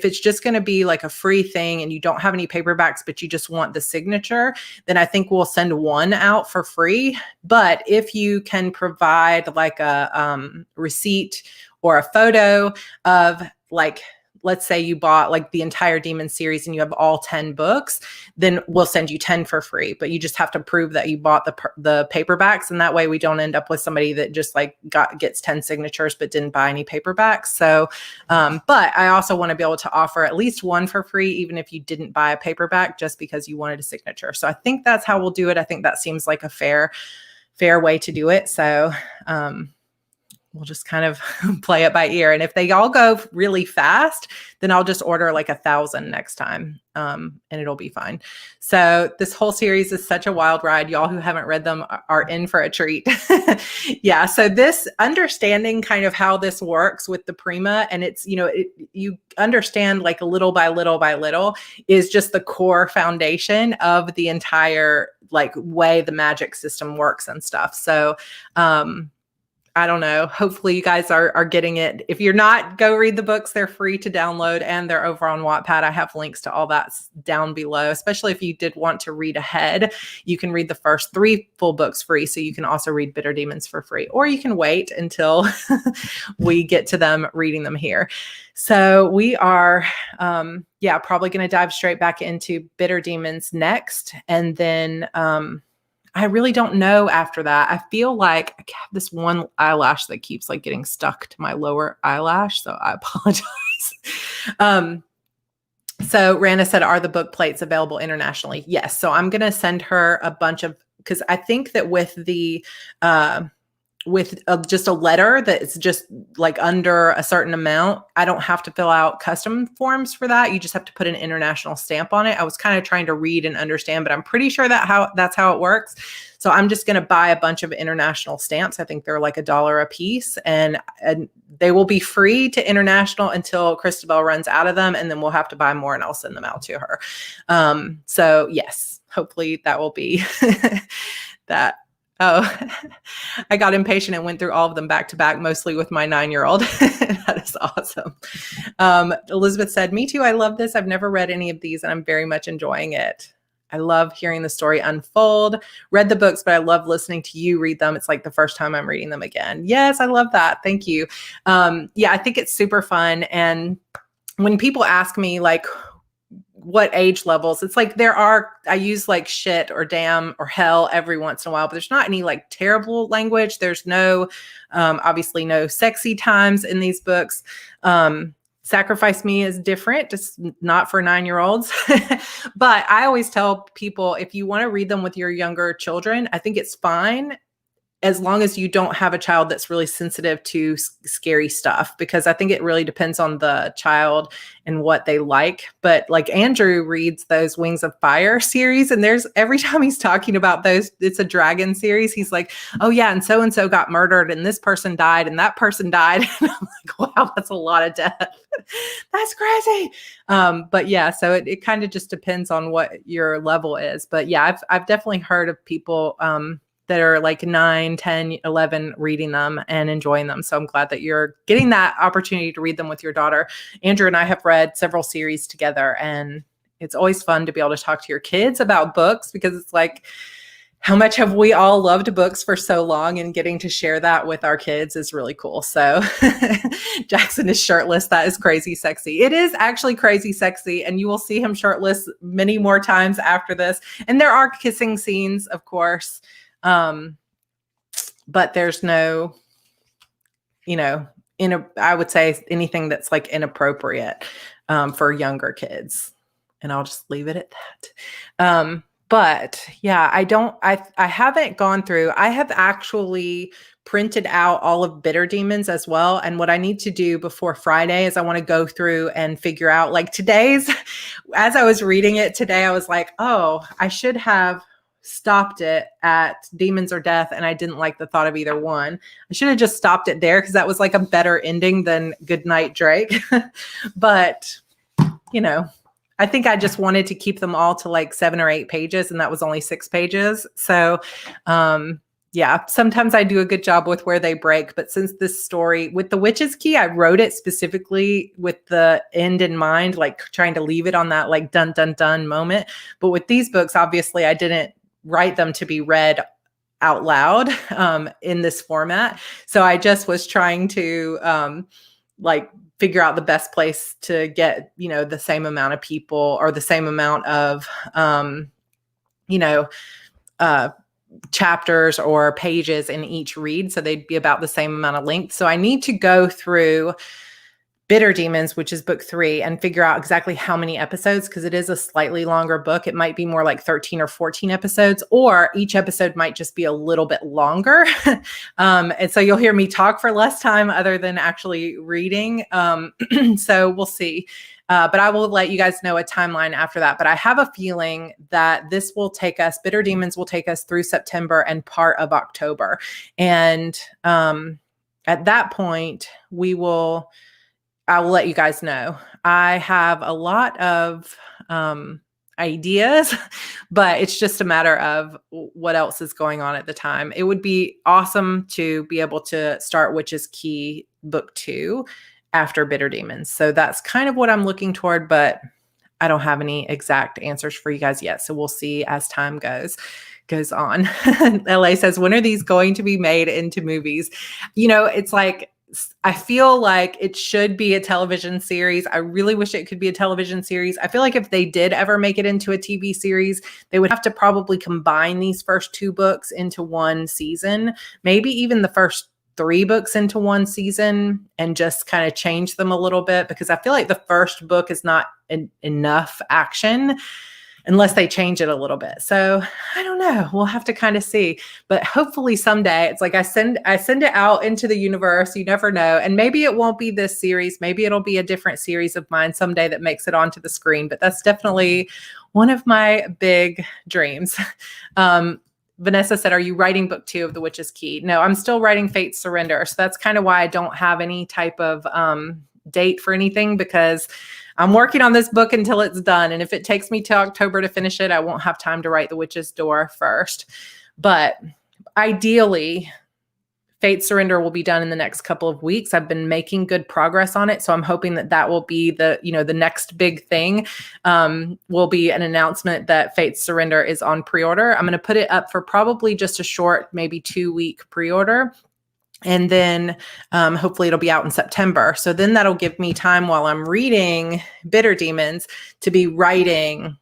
it's just going to be like a free thing and you don't have any paperbacks, but you just want the signature, then I think we'll send one out for free. But if you can provide like a receipt or a photo of, like, let's say you bought like the entire Demon series and you have all 10 books, then we'll send you 10 for free. But you just have to prove that you bought the paperbacks. And that way we don't end up with somebody that just like gets 10 signatures, but didn't buy any paperbacks. So, but I also want to be able to offer at least one for free, even if you didn't buy a paperback, just because you wanted a signature. So I think that's how we'll do it. I think that seems like a fair way to do it. So, we'll just kind of play it by ear. And if they all go really fast, then I'll just order like 1,000 next time. And it'll be fine. So this whole series is such a wild ride. Y'all who haven't read them are in for a treat. Yeah. So this understanding kind of how this works with the Prima, and it's, you understand like little by little by little, is just the core foundation of the entire like way the magic system works and stuff. So, I don't know. Hopefully you guys are getting it. If you're not, go read the books. They're free to download and they're over on Wattpad. I have links to all that down below, especially if you did want to read ahead. You can read the first 3 full books free. So you can also read Bitter Demons for free, or you can wait until we get to them reading them here. So we are, probably going to dive straight back into Bitter Demons next. And then, I really don't know after that. I feel like I have this one eyelash that keeps like getting stuck to my lower eyelash. So I apologize. So Rana said, are the book plates available internationally? Yes. So I'm going to send her a bunch of, because I think that with the, just a letter that's just like under a certain amount, I don't have to fill out custom forms for that. You just have to put an international stamp on it. I was kind of trying to read and understand, but I'm pretty sure that's how it works. So I'm just going to buy a bunch of international stamps. I think they're like $1 a piece, and they will be free to international until Christabel runs out of them. And then we'll have to buy more and I'll send them out to her. So yes, hopefully that will be that. Oh, I got impatient and went through all of them back to back, mostly with my 9-year-old. That is awesome. Elizabeth said, me too. I love this. I've never read any of these and I'm very much enjoying it. I love hearing the story unfold. Read the books, but I love listening to you read them. It's like the first time I'm reading them again. Yes, I love that. Thank you. I think it's super fun. And when people ask me like, what age levels, it's like I use like shit or damn or hell every once in a while, but there's not any like terrible language. There's no, obviously no sexy times in these books. Sacrifice Me is different, just not for 9-year-olds. But I always tell people, if you want to read them with your younger children, I think it's fine, as long as you don't have a child that's really sensitive to scary stuff, because I think it really depends on the child and what they like. But like Andrew reads those Wings of Fire series, and every time he's talking about those, it's a dragon series. He's like, oh yeah, and so got murdered and this person died and that person died. And I'm like, wow, that's a lot of death. That's crazy. But yeah, so it kind of just depends on what your level is. But yeah, I've definitely heard of people, that are like 9, 10, 11 reading them and enjoying them. So I'm glad that you're getting that opportunity to read them with your daughter. Andrew and I have read several series together, and it's always fun to be able to talk to your kids about books, because it's like, how much have we all loved books for so long, and getting to share that with our kids is really cool. So Jackson is shirtless. That is crazy sexy. It is actually crazy sexy. And you will see him shirtless many more times after this. And there are kissing scenes, of course. But there's no, I would say anything that's like inappropriate, for younger kids, and I'll just leave it at that. But yeah, I haven't gone through, I have actually printed out all of Bitter Demons as well. And what I need to do before Friday is I want to go through and figure out like as I was reading it today, I was like, oh, I should have stopped it at Demons or Death, and I didn't like the thought of either one. I should have just stopped it there, because that was like a better ending than Goodnight Drake. But I think I just wanted to keep them all to like 7 or 8 pages, and that was only 6 pages. So sometimes I do a good job with where they break, but since this story with the Witch's Key, I wrote it specifically with the end in mind, like trying to leave it on that like dun dun dun moment. But with these books, obviously I didn't write them to be read out loud in this format. So I just was trying to figure out the best place to get, the same amount of people, or the same amount of, chapters or pages in each read. So they'd be about the same amount of length. So I need to go through Bitter Demons, which is book 3, and figure out exactly how many episodes, because it is a slightly longer book. It might be more like 13 or 14 episodes, or each episode might just be a little bit longer. And so you'll hear me talk for less time other than actually reading. So we'll see. But I will let you guys know a timeline after that. But I have a feeling that this will take us, Bitter Demons will take us through September and part of October. And at that point, I will let you guys know. I have a lot of, I ideas, but it's just a matter of what else is going on at the time. It would be awesome to be able to start Witch's Key book 2 after Bitter Demons. So that's kind of what I'm looking toward, but I don't have any exact answers for you guys yet. So we'll see as time goes on. LA says, when are these going to be made into movies? It's like, I feel like it should be a television series. I really wish it could be a television series. I feel like if they did ever make it into a TV series, they would have to probably combine these first 2 books into one season, maybe even the first 3 books into one season, and just kind of change them a little bit, because I feel like the first book is not enough action unless they change it a little bit. So I don't know. We'll have to kind of see. But hopefully someday, it's like I send it out into the universe. You never know. And maybe it won't be this series. Maybe it'll be a different series of mine someday that makes it onto the screen. But that's definitely one of my big dreams. Vanessa said, are you writing book 2 of The Witch's Key? No, I'm still writing Fate's Surrender. So that's kind of why I don't have any type of date for anything, because I'm working on this book until it's done. And if it takes me till October to finish it, I won't have time to write The Witch's Door first. But ideally, Fate's Surrender will be done in the next couple of weeks. I've been making good progress on it. So I'm hoping that will be the next big thing. Will be an announcement that Fate's Surrender is on pre-order. I'm going to put it up for probably just a short, maybe 2-week pre-order. And then hopefully it'll be out in September. So then that'll give me time while I'm reading Bitter Demons to be writing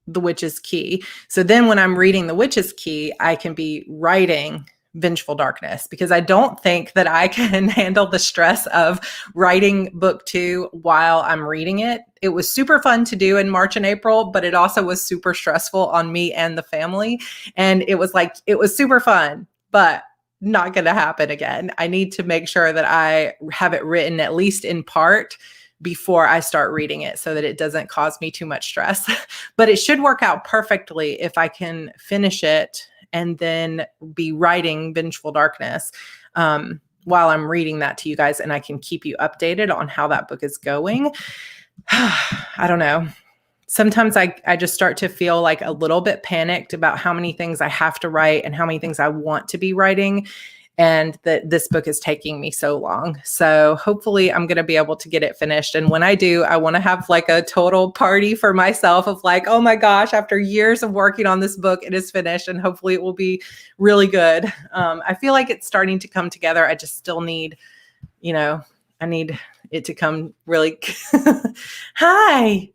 The Witch's Key. So then when I'm reading The Witch's Key, I can be writing Vengeful Darkness, because I don't think that I can handle the stress of writing book 2 while I'm reading it. It was super fun to do in March and April, but it also was super stressful on me and the family. And it was super fun, but not going to happen again. I need to make sure that I have it written at least in part before I start reading it, so that it doesn't cause me too much stress. But it should work out perfectly if I can finish it and then be writing Vengeful Darkness while I'm reading that to you guys, and I can keep you updated on how that book is going. I don't know. Sometimes I just start to feel like a little bit panicked about how many things I have to write and how many things I want to be writing, and that this book is taking me so long. So hopefully I'm going to be able to get it finished. And when I do, I want to have like a total party for myself of like, oh my gosh, after years of working on this book, it is finished, and hopefully it will be really good. I feel like it's starting to come together. I just still need, I need it to come really. Hi.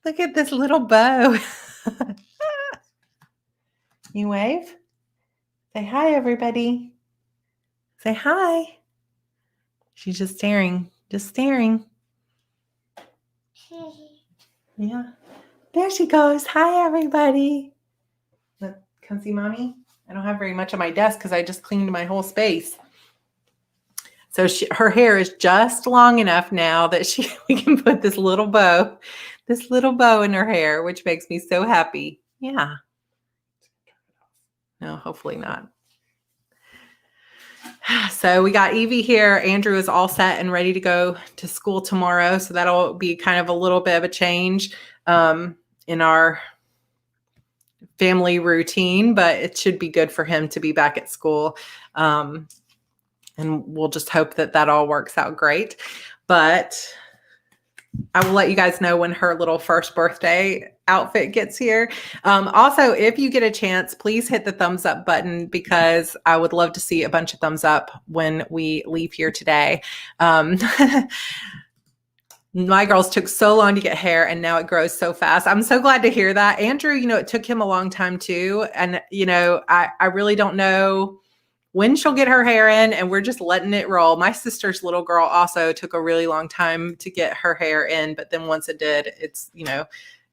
Look at this little bow. You wave? Say hi, everybody. Say hi. She's just staring. Yeah. There she goes. Hi, everybody. Look, come see mommy. I don't have very much on my desk because I just cleaned my whole space. So her hair is just long enough now that we can put this little bow in her hair, which makes me so happy. Yeah. No, hopefully not. So we got Evie here. Andrew is all set and ready to go to school tomorrow. So that'll be kind of a little bit of a change in our family routine, but it should be good for him to be back at school. And we'll just hope that all works out great. But I will let you guys know when her little first birthday outfit gets here. Also, if you get a chance, please hit the thumbs up button, because I would love to see a bunch of thumbs up when we leave here today. My girls took so long to get hair, and now it grows so fast. I'm so glad to hear that. Andrew, it took him a long time too. And, I really don't know when she'll get her hair in, and we're just letting it roll. My sister's little girl also took a really long time to get her hair in, but then once it did, it's,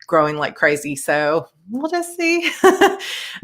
growing like crazy. So we'll just see.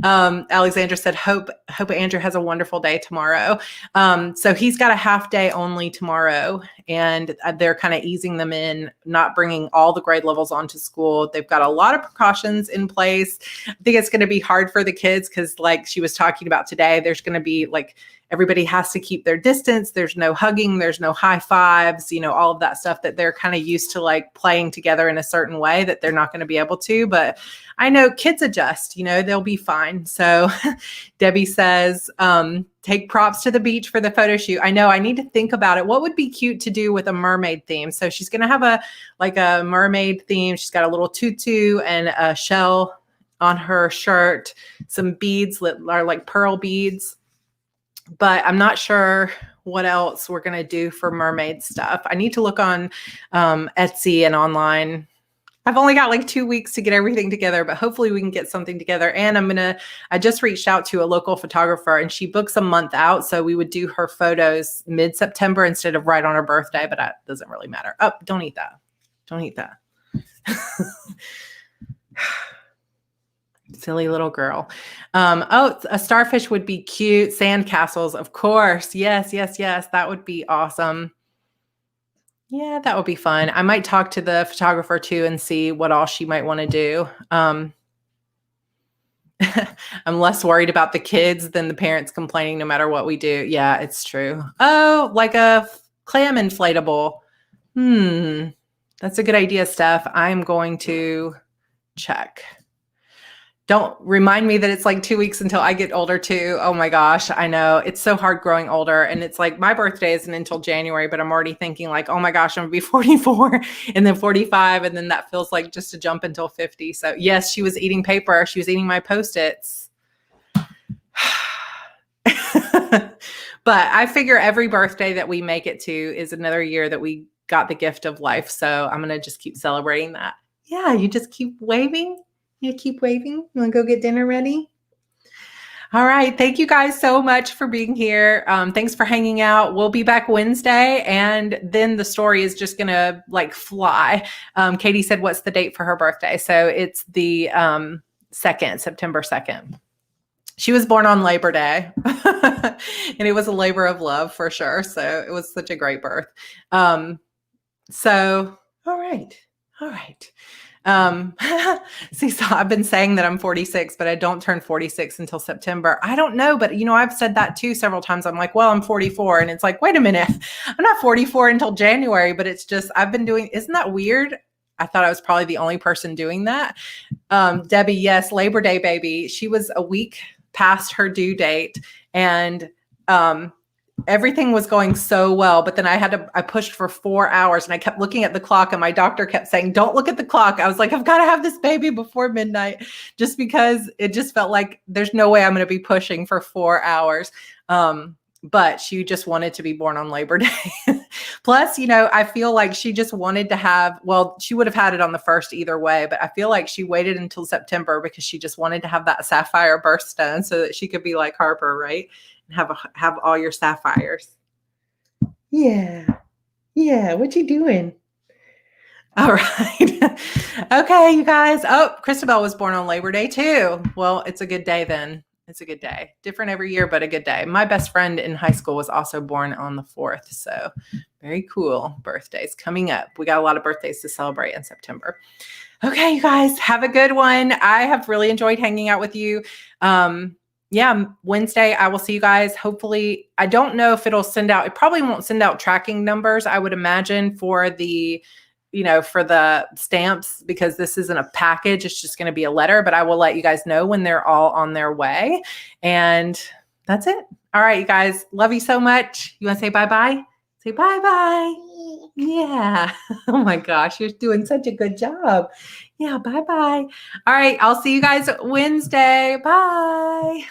Alexandra said, hope Andrew has a wonderful day tomorrow. So he's got a half day only tomorrow. and they're kind of easing them in, not bringing all the grade levels onto school. They've got a lot of precautions in place. I think it's going to be hard for the kids because, like she was talking about today, there's going to be like everybody has to keep their distance. There's no hugging. There's no high fives, all of that stuff that they're kind of used to, like playing together in a certain way that they're not going to be able to. But I know kids adjust, they'll be fine. So Debbie says, take props to the beach for the photo shoot. I know I need to think about it. What would be cute to do with a mermaid theme? So she's going to have a mermaid theme. She's got a little tutu and a shell on her shirt, some beads that are like pearl beads. But I'm not sure what else we're going to do for mermaid stuff. I need to look on Etsy and online. I've only got like 2 weeks to get everything together, but hopefully we can get something together. And I just reached out to a local photographer and she books a month out. So we would do her photos mid-September instead of right on her birthday, but that doesn't really matter. Oh, don't eat that. Don't eat that. Silly little girl. A starfish would be cute. Sand castles, of course. Yes. That would be awesome. Yeah, that would be fun. I might talk to the photographer too and see what all she might want to do. I'm less worried about the kids than the parents complaining no matter what we do. Yeah, it's true. Oh, like a clam inflatable. That's a good idea, Steph. I'm going to check. Don't remind me that it's like 2 weeks until I get older too. Oh my gosh, I know. It's so hard growing older. And it's like my birthday isn't until January, but I'm already thinking like, oh my gosh, I'm gonna be 44 and then 45. And then that feels like just a jump until 50. So yes, she was eating paper. She was eating my Post-its. But I figure every birthday that we make it to is another year that we got the gift of life. So I'm going to just keep celebrating that. Yeah, you just keep waving. You keep waving. You want to go get dinner ready? All right. Thank you guys so much for being here. Thanks for hanging out. We'll be back Wednesday. And then the story is just going to like fly. Katie said, what's the date for her birthday? So it's the 2nd, September 2nd. She was born on Labor Day and it was a labor of love for sure. So it was such a great birth. All right. See, so I've been saying that I'm 46, but I don't turn 46 until September. I don't know, but I've said that too several times. I'm like, well, I'm 44. And it's like, wait a minute, I'm not 44 until January, but it's just, I've been doing, isn't that weird? I thought I was probably the only person doing that. Debbie, yes, Labor Day, baby. She was a week past her due date and, everything was going so well, but then I pushed for 4 hours and I kept looking at the clock and my doctor kept saying, don't look at the clock. I was like, I've got to have this baby before midnight, just because it just felt like there's no way I'm going to be pushing for 4 hours. But she just wanted to be born on Labor Day. Plus, I feel like she just wanted to have, well, she would have had it on the 1st either way, but I feel like she waited until September because she just wanted to have that sapphire birthstone so that she could be like Harper, right? And have all your sapphires. Yeah. What you doing? All right. Okay, you guys. Oh, Christabel was born on Labor Day too. Well, it's a good day then. It's a good day. Different every year, but a good day. My best friend in high school was also born on the 4th. So very cool birthdays coming up. We got a lot of birthdays to celebrate in September. Okay, you guys, have a good one. I have really enjoyed hanging out with you. Wednesday, I will see you guys. Hopefully, I don't know if it probably won't send out tracking numbers, I would imagine, for the stamps, because this isn't a package. It's just going to be a letter, but I will let you guys know when they're all on their way. And that's it. All right, you guys, love you so much. You want to say bye-bye? Say bye-bye. Yeah. Oh my gosh, you're doing such a good job. Yeah, bye-bye. All right, I'll see you guys Wednesday. Bye.